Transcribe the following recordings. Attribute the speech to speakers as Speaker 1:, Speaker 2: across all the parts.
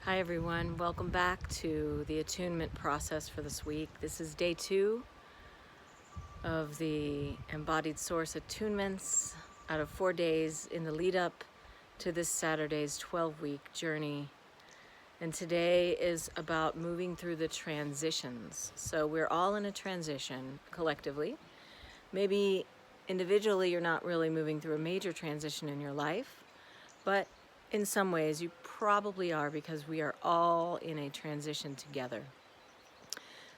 Speaker 1: Hi everyone, welcome back to the attunement process for this week. This is day 2 of the Embodied Source Attunements out of 4 days in the lead up to this Saturday's 12-week journey. And today is about moving through the transitions. So we're all in a transition collectively. Maybe individually you're not really moving through a major transition in your life, but in some ways you probably are, because we are all in a transition together.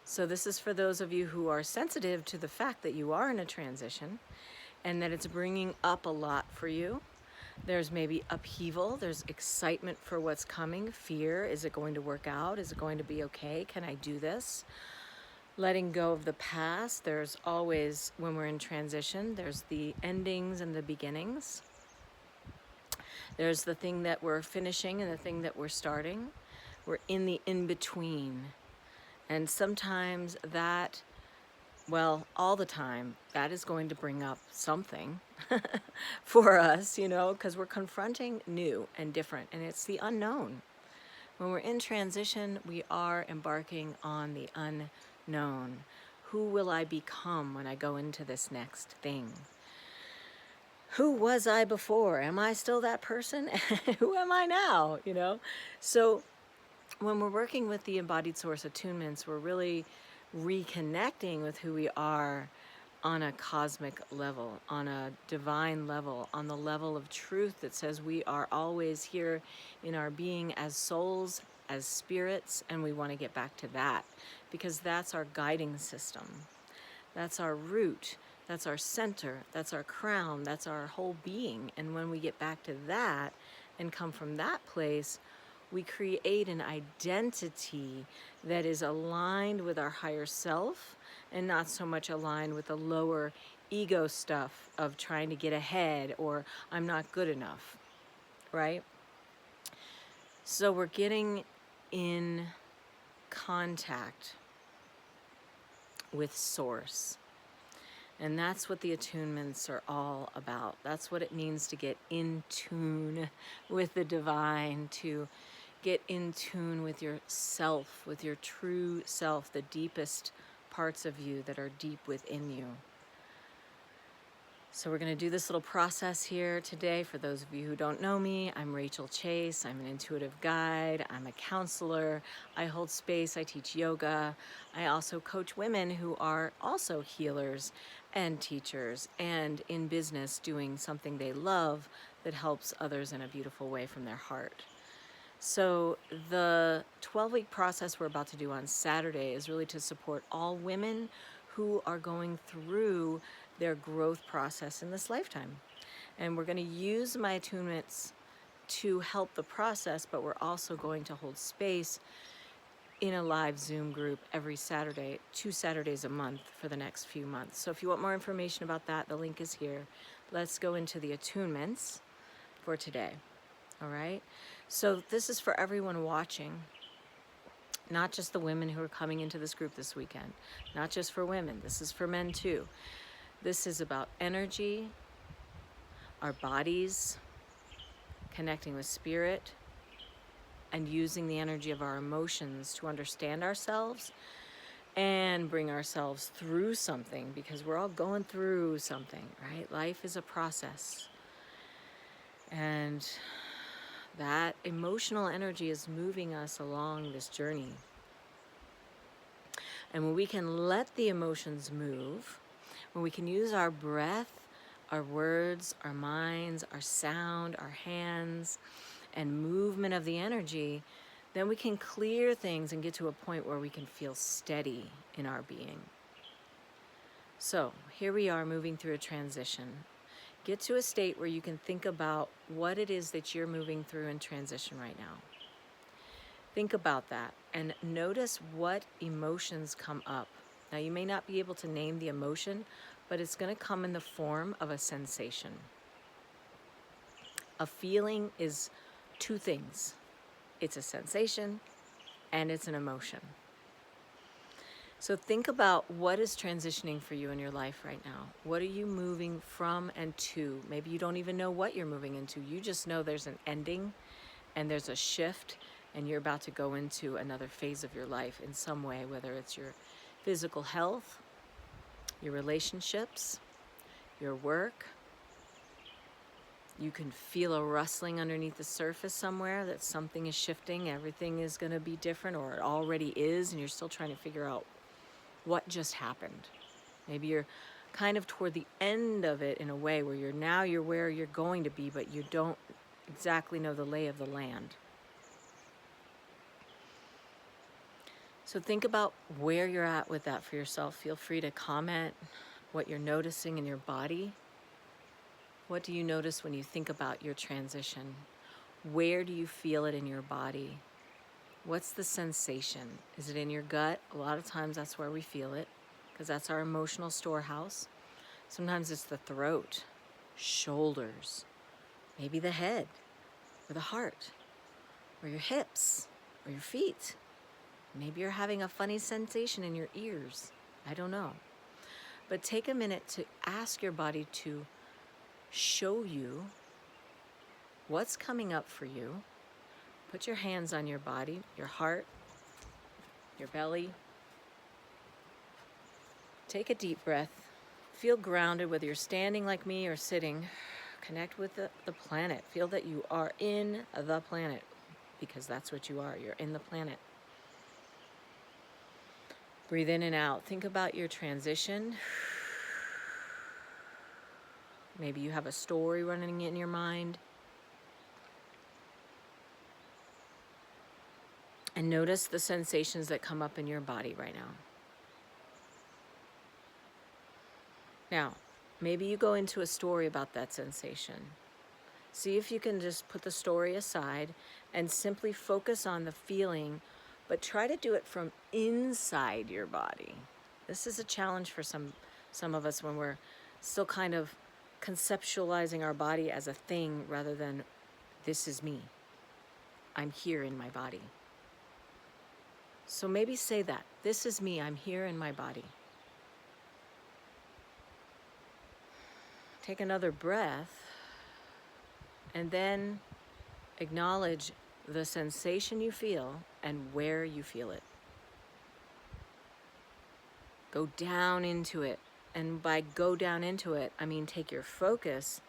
Speaker 1: So this is for those of you who are sensitive to the fact that you are in a transition and that it's bringing up a lot for you. There's maybe upheaval, there's excitement for what's coming, fear. Is it going to work out? Is it going to be okay? Can I do this? Letting go of the past. There's always, when we're in transition, there's the endings and the beginnings. There's the thing that we're finishing and the thing that we're starting. We're in the in-between. And sometimes that, well, all the time, that is going to bring up something for us, because we're confronting new and different, and it's the unknown. When we're in transition, we are embarking on the unknown. Who will I become when I go into this next thing? Who was I before? Am I still that person? Who am I now? So when we're working with the Embodied Source Attunements, we're really reconnecting with who we are on a cosmic level, on a divine level, on the level of truth that says we are always here in our being as souls, as spirits, and we want to get back to that, because that's our guiding system. That's our root. That's our center, that's our crown, that's our whole being. And when we get back to that and come from that place, we create an identity that is aligned with our higher self and not so much aligned with the lower ego stuff of trying to get ahead or I'm not good enough, right? So we're getting in contact with Source. And that's what the attunements are all about. That's what it means to get in tune with the divine, to get in tune with yourself, with your true self, the deepest parts of you that are deep within you. So we're going to do this little process here today. For those of you who don't know me, I'm Rachel Chase. I'm an intuitive guide. I'm a counselor. I hold space. I teach yoga. I also coach women who are also healers and teachers and in business doing something they love that helps others in a beautiful way from their heart. So the 12-week process we're about to do on Saturday is really to support all women who are going through their growth process in this lifetime. And we're going to use my attunements to help the process, but we're also going to hold space in a live Zoom group every Saturday, 2 Saturdays a month for the next few months. So if you want more information about that, the link is here. Let's go into the attunements for today. All right? So this is for everyone watching, not just the women who are coming into this group this weekend, not just for women. This is for men too. This is about energy, our bodies, connecting with spirit, and using the energy of our emotions to understand ourselves and bring ourselves through something, because we're all going through something, right? Life is a process. And that emotional energy is moving us along this journey. And when we can let the emotions move, when we can use our breath, our words, our minds, our sound, our hands, and movement of the energy, then we can clear things and get to a point where we can feel steady in our being. So here we are moving through a transition. Get to a state where you can think about what it is that you're moving through in transition right now. Think about that and notice what emotions come up. Now, you may not be able to name the emotion, but it's going to come in the form of a sensation. A feeling is 2 things. It's a sensation and it's an emotion. So think about what is transitioning for you in your life right now. What are you moving from and to? Maybe you don't even know what you're moving into. You just know there's an ending and there's a shift and you're about to go into another phase of your life in some way, whether it's your physical health, your relationships, your work. You can feel a rustling underneath the surface somewhere, that something is shifting, everything is going to be different, or it already is, and you're still trying to figure out what just happened. Maybe you're kind of toward the end of it in a way where you're where you're going to be, but you don't exactly know the lay of the land. So think about where you're at with that for yourself. Feel free to comment what you're noticing in your body. What do you notice when you think about your transition? Where do you feel it in your body? What's the sensation? Is it in your gut? A lot of times that's where we feel it, because that's our emotional storehouse. Sometimes it's the throat, shoulders, maybe the head, or the heart, or your hips, or your feet. Maybe you're having a funny sensation in your ears. I don't know. But take a minute to ask your body to show you what's coming up for you. Put your hands on your body, your heart, your belly. Take a deep breath. Feel grounded, whether you're standing like me or sitting. Connect with the planet. Feel that you are in the planet, because that's what you are. You're in the planet. Breathe in and out. Think about your transition. Maybe you have a story running in your mind. And notice the sensations that come up in your body right now. Now, maybe you go into a story about that sensation. See if you can just put the story aside and simply focus on the feeling, but try to do it from inside your body. This is a challenge for some of us when we're still kind of conceptualizing our body as a thing rather than, this is me. I'm here in my body. So maybe say that. This is me. I'm here in my body. Take another breath and then acknowledge the sensation you feel and where you feel it. Go down into it. And by go down into it, I mean take your focus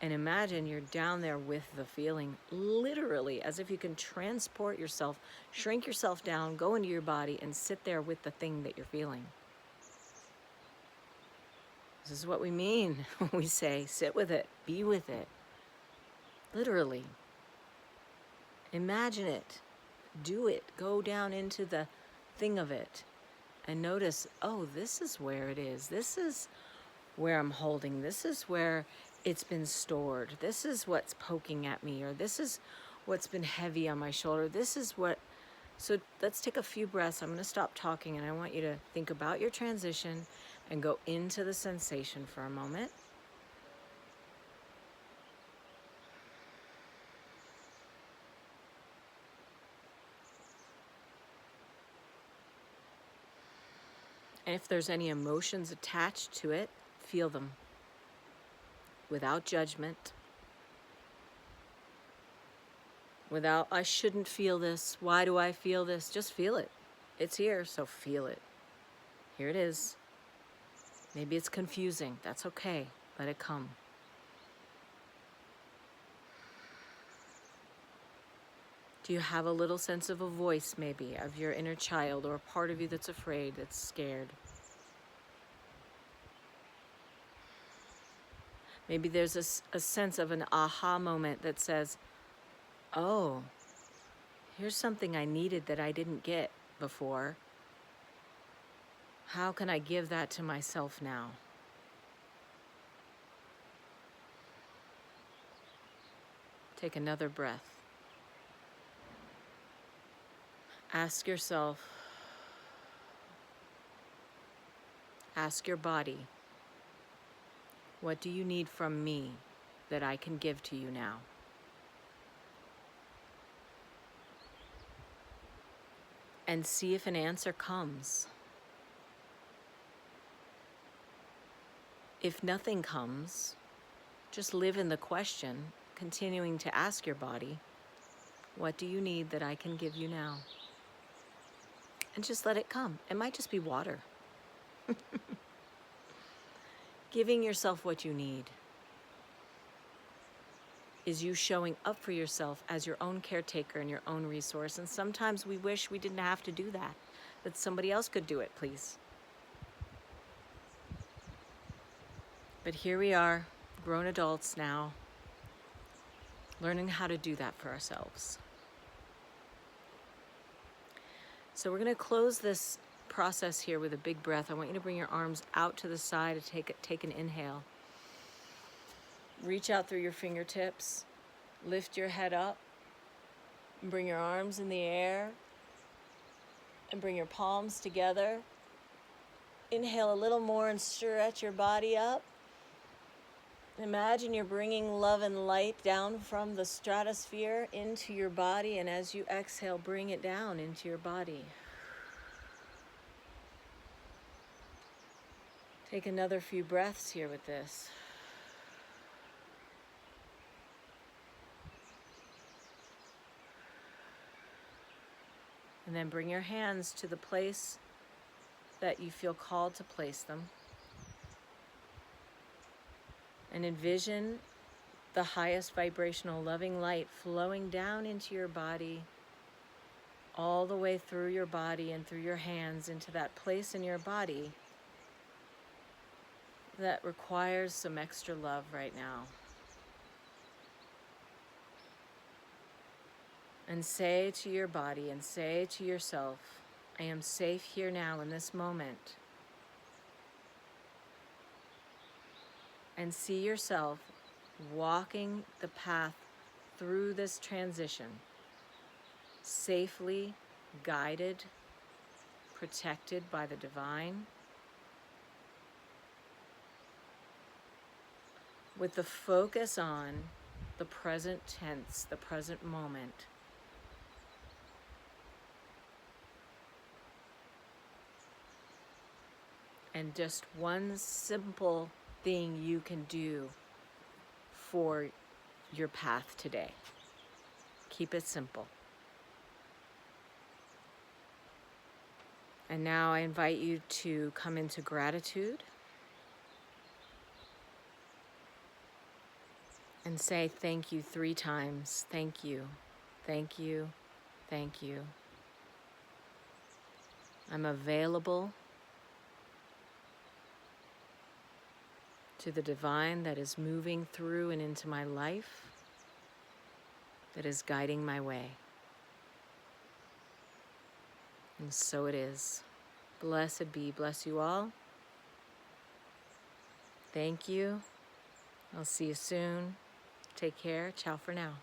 Speaker 1: and imagine you're down there with the feeling, literally, as if you can transport yourself, shrink yourself down, go into your body, and sit there with the thing that you're feeling. This is what we mean when we say, sit with it, be with it. Literally. Imagine it, do it, go down into the thing of it, and notice, oh, this is where it is. This is where I'm holding. This is where it's been stored. This is what's poking at me, or this is what's been heavy on my shoulder. This is what, so let's take a few breaths. I'm going to stop talking, and I want you to think about your transition and go into the sensation for a moment. And if there's any emotions attached to it, feel them without judgment, without, I shouldn't feel this. Why do I feel this? Just feel it. It's here, so feel it. Here it is. Maybe it's confusing. That's okay. Let it come. Do you have a little sense of a voice, maybe, of your inner child, or a part of you that's afraid, that's scared? Maybe there's a sense of an aha moment that says, oh, here's something I needed that I didn't get before. How can I give that to myself now? Take another breath. Ask yourself, ask your body, what do you need from me that I can give to you now? And see if an answer comes. If nothing comes, just live in the question, continuing to ask your body, What do you need that I can give you now? And just let it come. It might just be water. Giving yourself what you need is you showing up for yourself as your own caretaker and your own resource. And sometimes we wish we didn't have to do that somebody else could do it, please. But here we are, grown adults now, learning how to do that for ourselves. So we're going to close this process here with a big breath. I want you to bring your arms out to the side to take an inhale. Reach out through your fingertips. Lift your head up. And bring your arms in the air. And bring your palms together. Inhale a little more and stretch your body up. Imagine you're bringing love and light down from the stratosphere into your body, and as you exhale, bring it down into your body. Take another few breaths here with this. And then bring your hands to the place that you feel called to place them. And envision the highest vibrational loving light flowing down into your body, all the way through your body and through your hands into that place in your body that requires some extra love right now. And say to your body and say to yourself, I am safe here now in this moment. And see yourself walking the path through this transition, safely guided, protected by the divine, with the focus on the present tense, the present moment. And just one simple thing you can do for your path today. Keep it simple. And now I invite you to come into gratitude and say thank you 3 times. Thank you, thank you, thank you. I'm available to the divine that is moving through and into my life, that is guiding my way. And so it is. Blessed be. Bless you all. Thank you. I'll see you soon. Take care. Ciao for now.